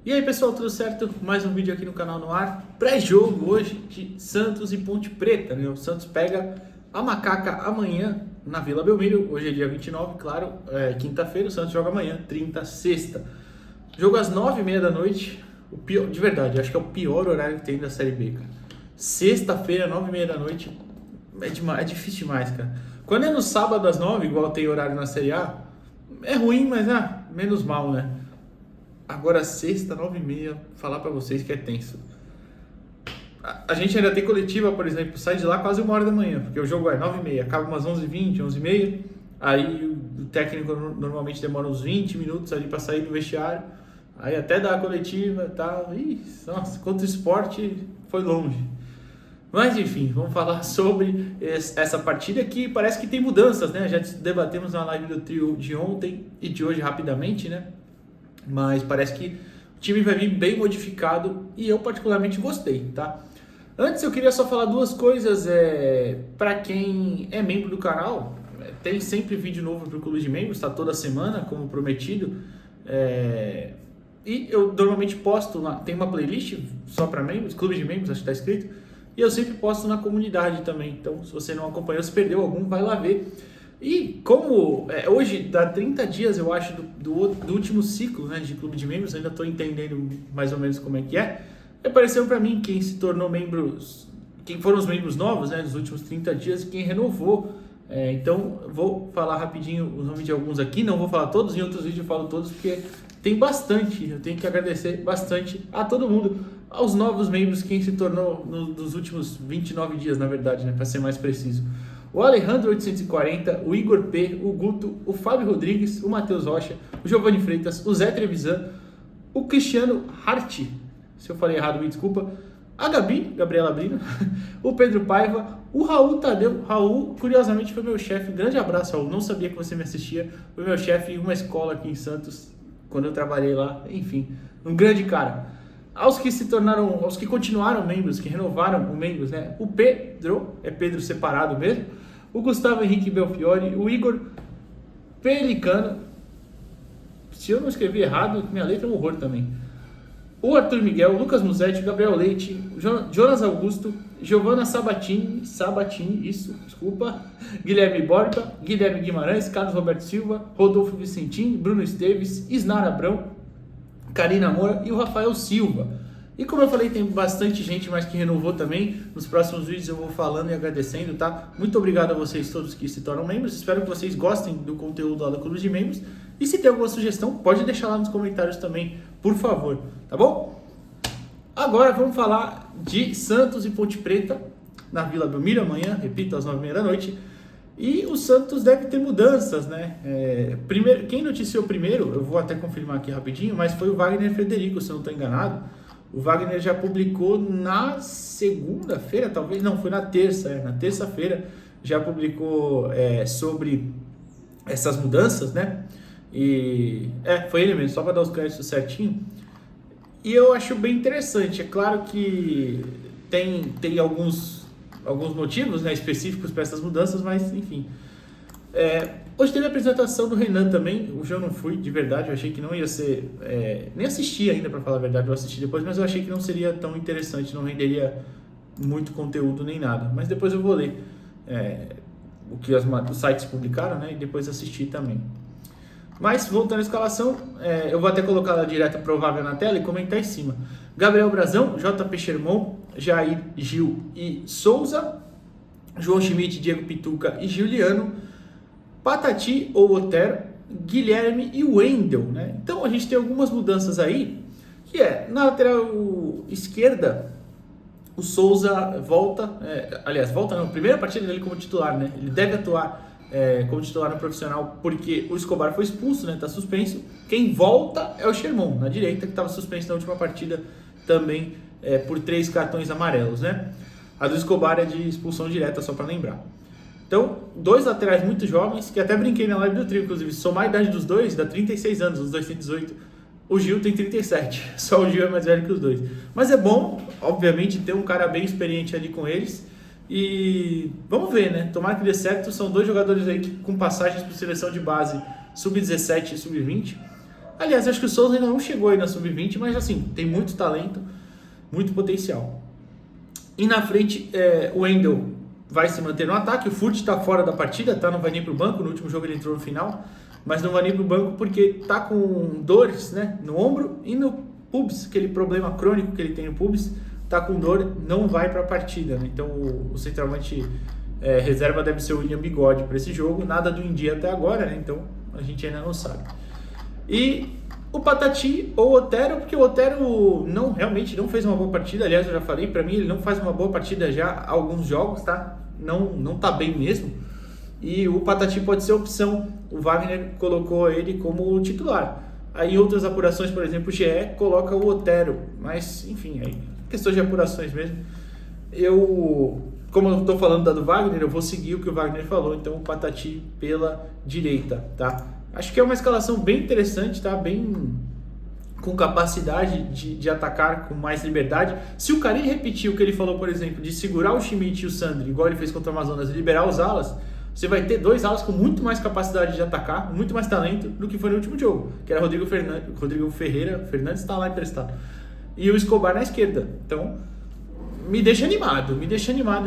E aí pessoal, tudo certo? Mais um vídeo aqui no canal no ar. Pré-jogo hoje de Santos e Ponte Preta, né? O Santos pega a Macaca amanhã na Vila Belmiro. Hoje é dia 29, claro, quinta-feira. O Santos joga amanhã, 30, sexta. Jogo às 9h30 da noite. O pior, de verdade, acho que é o pior horário que tem da Série B, cara. Sexta-feira, 9h30 da noite, é difícil demais, cara. Quando é no sábado às 9, igual tem horário na Série A, é ruim, mas menos mal, né? Agora sexta, 9h30, falar pra vocês que é tenso. A gente ainda tem coletiva, por exemplo, sai de lá quase 1h da manhã, porque o jogo é 9h30, acaba umas 11h20, 11h30. Aí o técnico normalmente demora uns 20 minutos ali pra sair do vestiário. Aí até dar a coletiva e tal. Ih, nossa, contra o esporte foi longe. Mas enfim, vamos falar sobre essa partida que parece que tem mudanças, né? Já debatemos na live do trio de ontem e de hoje rapidamente, né? Mas parece que o time vai vir bem modificado e eu particularmente gostei, tá? Antes eu queria só falar duas coisas. Para quem é membro do canal, tem sempre vídeo novo para o Clube de Membros, tá toda semana, como prometido. E eu normalmente posto lá, tem uma playlist só para membros, Clube de Membros, acho que tá escrito. E eu sempre posto na comunidade também. Então, se você não acompanhou, se perdeu algum, vai lá ver. E como hoje dá 30 dias, eu acho, do último ciclo, né, de Clube de Membros, ainda estou entendendo mais ou menos como é que é. Apareceu para mim quem se tornou membros, quem foram os membros novos, né, dos últimos 30 dias e quem renovou. Então, vou falar rapidinho o nome de alguns aqui, não vou falar todos, em outros vídeos eu falo todos, porque tem bastante, eu tenho que agradecer bastante a todo mundo, aos novos membros, quem se tornou nos últimos 29 dias, na verdade, né, para ser mais preciso. O Alejandro 840, o Igor P, o Guto, o Fábio Rodrigues, o Matheus Rocha, o Giovanni Freitas, o Zé Trevisan, o Cristiano Hart, se eu falei errado, me desculpa, a Gabi, Gabriela Brino, o Pedro Paiva, o Raul Tadeu. Raul, curiosamente, foi meu chefe. Grande abraço, Raul. Não sabia que você me assistia. Foi meu chefe em uma escola aqui em Santos, quando eu trabalhei lá. Enfim, um grande cara. Aos que continuaram membros, que renovaram os membros, né? O Pedro, é Pedro separado mesmo. O Gustavo Henrique Belfiore, o Igor Pelicano. Se eu não escrevi errado, minha letra é um horror também. O Arthur Miguel, o Lucas Musetti, o Gabriel Leite, o Jonas Augusto, Giovanna Sabatini, isso, desculpa, Guilherme Borba, Guilherme Guimarães, Carlos Roberto Silva, Rodolfo Vicentim, Bruno Esteves, Isnar Abrão, Karina Moura e o Rafael Silva. E como eu falei, tem bastante gente mais que renovou também. Nos próximos vídeos eu vou falando e agradecendo, tá? Muito obrigado a vocês todos que se tornam membros. Espero que vocês gostem do conteúdo lá do Clube de Membros. E se tem alguma sugestão, pode deixar lá nos comentários também, por favor, tá bom? Agora vamos falar de Santos e Ponte Preta na Vila Belmiro amanhã, repito, às 9h30 da noite. E o Santos deve ter mudanças, né? Primeiro, quem noticiou primeiro, eu vou até confirmar aqui rapidinho, mas foi o Wagner Frederico, se eu não estou enganado. O Wagner já publicou na segunda-feira, talvez, não, foi na terça, na terça-feira já publicou sobre essas mudanças, né? E foi ele mesmo, só para dar os créditos certinho. E eu acho bem interessante. É claro que tem alguns motivos, né, específicos para essas mudanças, mas enfim. Hoje teve a apresentação do Renan também. Hoje eu não fui, de verdade, eu achei que não ia ser... nem assisti ainda, para falar a verdade, eu assisti depois, mas eu achei que não seria tão interessante, não renderia muito conteúdo nem nada. Mas depois eu vou ler o que os sites publicaram, né, e depois assistir também. Mas, voltando à escalação, eu vou até colocar ela direta provável na tela e comentar em cima. Gabriel Brazão, JP Sherman, Jair, Gil e Souza, João Schmidt, Diego Pituca e Juliano, Patati ou Otero, Guilherme e Wendel, né? Então a gente tem algumas mudanças aí, que na lateral esquerda, o Souza volta, volta não, primeira partida dele como titular, né? Ele deve atuar como titular no profissional, porque o Escobar foi expulso, né? Tá suspenso. Quem volta é o Sherman, na direita, que estava suspenso na última partida também por 3 cartões amarelos, né? A do Escobar é de expulsão direta, só para lembrar. Então, 2 laterais muito jovens, que até brinquei na live do trio, inclusive, somar a idade dos dois, dá 36 anos, os dois têm 18, o Gil tem 37, só o Gil é mais velho que os dois. Mas é bom, obviamente, ter um cara bem experiente ali com eles. E vamos ver, né? Tomara que dê certo. São 2 jogadores aí com passagens por seleção de base sub-17 e sub-20. Aliás, acho que o Souza ainda não chegou aí na sub-20, mas assim, tem muito talento, muito potencial. E na frente, o Wendel vai se manter no ataque, o Furt está fora da partida, tá? Não vai nem para o banco, no último jogo ele entrou no final, mas não vai nem para o banco porque tá com dores, né, no ombro e no pubis, aquele problema crônico que ele tem no pubis, tá com dor, não vai para a partida, né? Então o centroavante reserva deve ser o William Bigode para esse jogo, nada do Indy até agora, né? Então a gente ainda não sabe. E o Patati ou o Otero, porque o Otero realmente não fez uma boa partida, aliás eu já falei, para mim ele não faz uma boa partida já há alguns jogos, tá? Não tá bem mesmo. E o Patati pode ser opção, o Wagner colocou ele como titular. Aí outras apurações, por exemplo, o GE coloca o Otero, mas enfim, aí questão de apurações mesmo. Como eu estou falando da do Wagner, eu vou seguir o que o Wagner falou, então o Patati pela direita, tá? Acho que é uma escalação bem interessante, tá? Bem com capacidade de atacar com mais liberdade. Se o Carilli repetir o que ele falou, por exemplo, de segurar o Schmidt e o Sandri, igual ele fez contra o Amazonas, e liberar os alas, você vai ter dois alas com muito mais capacidade de atacar, muito mais talento do que foi no último jogo, que era Rodrigo Fernandes está lá emprestado, e o Escobar na esquerda. Então, me deixa animado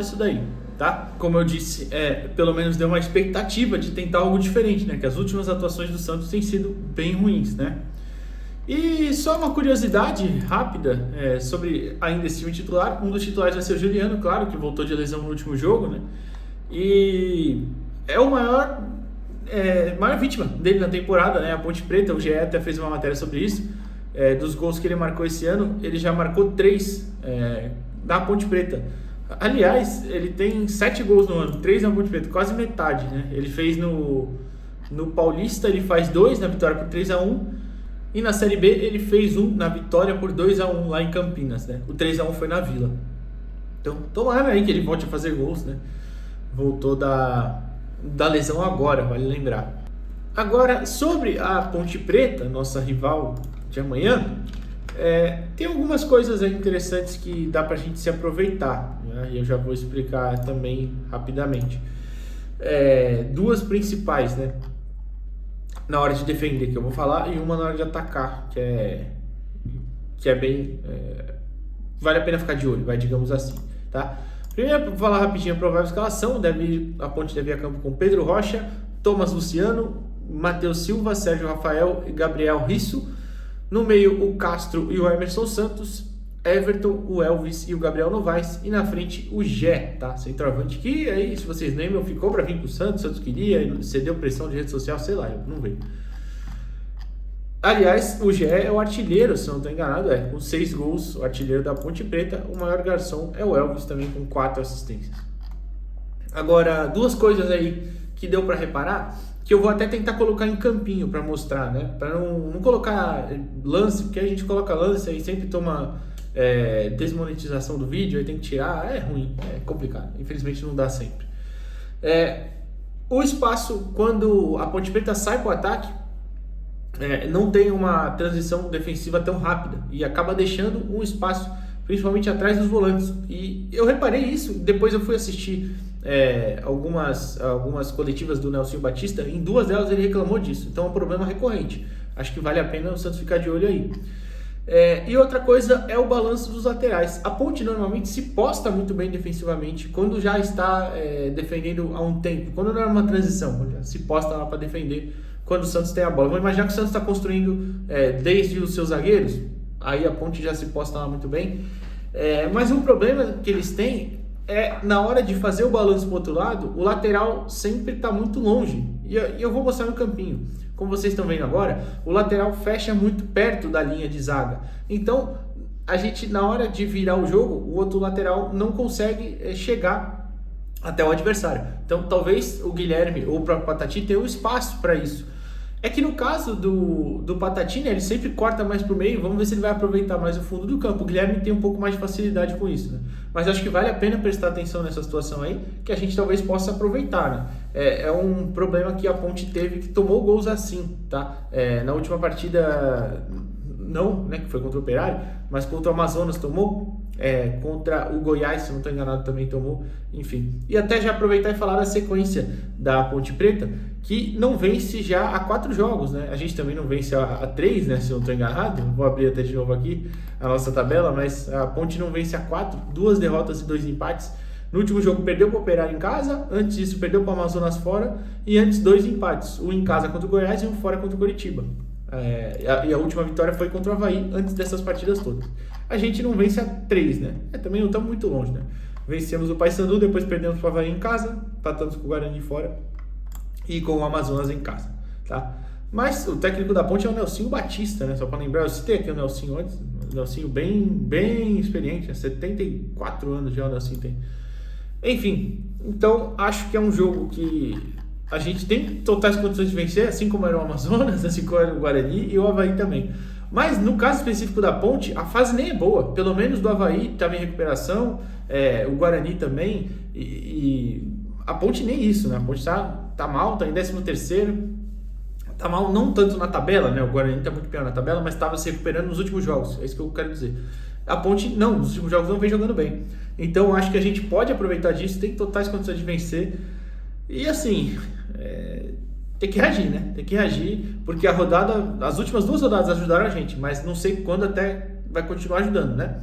isso daí, tá? Como eu disse, pelo menos deu uma expectativa de tentar algo diferente, né? Que as últimas atuações do Santos têm sido bem ruins, né? E só uma curiosidade rápida sobre ainda esse time titular. Um dos titulares vai ser o Juliano, claro, que voltou de lesão no último jogo, né? E é o maior vítima dele na temporada, né? A Ponte Preta, o GE até fez uma matéria sobre isso. Dos gols que ele marcou esse ano, ele já marcou 3 da Ponte Preta. Aliás, ele tem 7 gols no ano, 3 na Ponte Preta, quase metade, né? Ele fez no Paulista, ele faz 2 na vitória por 3-1, e na Série B ele fez 1 na vitória por 2-1 lá em Campinas, né? O 3-1 foi na Vila. Então, tomara aí que ele volte a fazer gols, né? Voltou da lesão agora, vale lembrar. Agora, sobre a Ponte Preta, nossa rival de amanhã, tem algumas coisas aí interessantes que dá pra gente se aproveitar, né? E eu já vou explicar também rapidamente. 2 principais, né? Na hora de defender, que eu vou falar, e uma na hora de atacar, que é bem... vale a pena ficar de olho, digamos assim, tá? Primeiro, vou falar rapidinho a provável escalação. A Ponte deve ir a campo com Pedro Rocha, Thomas Luciano, Matheus Silva, Sérgio Rafael e Gabriel Risso. No meio, o Castro e o Emerson Santos, Everton, o Elvis e o Gabriel Novaes. E na frente, o Gé, tá? Centroavante, que aí, se vocês lembram, ficou para vir pro Santos, o Santos queria, cedeu pressão de rede social, sei lá, eu não vejo. Aliás, o Gé é o artilheiro, se não estou enganado, com 6 gols, o artilheiro da Ponte Preta. O maior garçom é o Elvis, também com 4 assistências. Agora, 2 coisas aí que deu para reparar, que eu vou até tentar colocar em campinho para mostrar, né? Para não colocar lance, porque a gente coloca lance aí sempre toma desmonetização do vídeo, aí tem que tirar, é ruim, é complicado, infelizmente não dá sempre. O espaço, quando a Ponte Preta sai para o ataque, não tem uma transição defensiva tão rápida e acaba deixando um espaço, principalmente atrás dos volantes. E eu reparei isso, depois eu fui assistir algumas coletivas do Nelson Batista, em 2 delas ele reclamou disso, então é um problema recorrente. Acho que vale a pena o Santos ficar de olho aí. E outra coisa é o balanço dos laterais. A Ponte normalmente se posta muito bem defensivamente quando já está defendendo há um tempo, quando não é uma transição, quando já se posta lá para defender quando o Santos tem a bola. Vamos imaginar que o Santos está construindo desde os seus zagueiros, aí a Ponte já se posta lá muito bem. Mas um problema que eles têm na hora de fazer o balanço para o outro lado, o lateral sempre está muito longe. E eu vou mostrar no campinho. Como vocês estão vendo agora, o lateral fecha muito perto da linha de zaga. Então, a gente, na hora de virar o jogo, o outro lateral não consegue chegar até o adversário. Então, talvez o Guilherme ou o próprio Patati tenham espaço para isso. É que no caso do Patati, né, ele sempre corta mais pro meio, vamos ver se ele vai aproveitar mais o fundo do campo. O Guilherme tem um pouco mais de facilidade com isso, né? Mas acho que vale a pena prestar atenção nessa situação aí, que a gente talvez possa aproveitar, né? É um problema que a Ponte teve, que tomou gols assim, tá? Na última partida, não, né, que foi contra o Operário, mas contra o Amazonas tomou, contra o Goiás, se não estou enganado, também tomou, enfim. E até já aproveitar e falar da sequência da Ponte Preta, que não vence já há 4 jogos, né? A gente também não vence há 3, né, se eu não estou enganado. Vou abrir até de novo aqui a nossa tabela, mas a Ponte não vence há 4, 2 derrotas e 2 empates. No último jogo perdeu para o Operário em casa, antes disso perdeu para o Amazonas fora, e antes 2 empates, um em casa contra o Goiás e um fora contra o Coritiba. E a última vitória foi contra o Avaí antes dessas partidas todas. A gente não vence há 3, né? Também não estamos muito longe, né? Vencemos o Paysandu, depois perdemos para o Avaí em casa, empatamos com o Guarani fora e com o Amazonas em casa, tá? Mas o técnico da Ponte é o Nelsinho Batista, né? Só para lembrar, eu citei aqui o Nelsinho antes, o Nelsinho bem experiente, 74 anos já o Nelsinho tem. Enfim, então acho que é um jogo que a gente tem totais condições de vencer, assim como era o Amazonas, assim como era o Guarani e o Avaí também. Mas no caso específico da Ponte, a fase nem é boa. Pelo menos do Avaí estava em recuperação, o Guarani também, e a Ponte nem isso, né? A Ponte tá mal, está em 13º, tá mal não tanto na tabela, né? O Guarani está muito pior na tabela, mas estava se recuperando nos últimos jogos, é isso que eu quero dizer. A Ponte não, nos últimos jogos não vem jogando bem. Então acho que a gente pode aproveitar disso, tem totais condições de vencer. E assim, tem que reagir, né? Tem que reagir, porque as últimas 2 rodadas ajudaram a gente, mas não sei quando até vai continuar ajudando, né?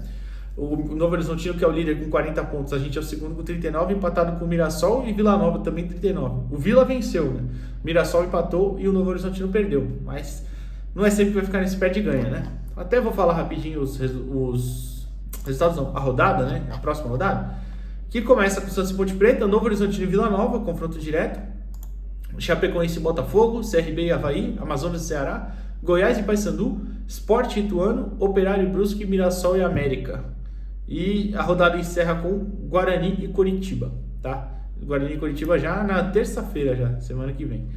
O Novo Horizontino, que é o líder com 40 pontos, a gente é o segundo com 39, empatado com o Mirassol, e Vila Nova também 39. O Vila venceu, né? O Mirassol empatou e o Novo Horizontino perdeu, mas não é sempre que vai ficar nesse pé de ganha, né? Até vou falar rapidinho os resultados, não, a rodada, né? A próxima rodada, que começa com o Santos e Ponte Preta, Novo Horizontino e Vila Nova, confronto direto, Chapecoense e Botafogo, CRB e Avaí, Amazonas e Ceará, Goiás e Paysandu, Sport e Ituano, Operário e Brusque, Mirassol e América. E a rodada encerra com Guarani e Coritiba, tá? Guarani e Coritiba já na terça-feira, já, semana que vem.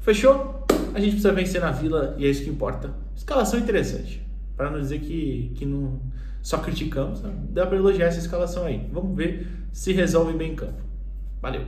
Fechou? A gente precisa vencer na Vila e é isso que importa. Escalação interessante, para não dizer que não só criticamos, dá para elogiar essa escalação aí. Vamos ver se resolve bem em campo. Valeu!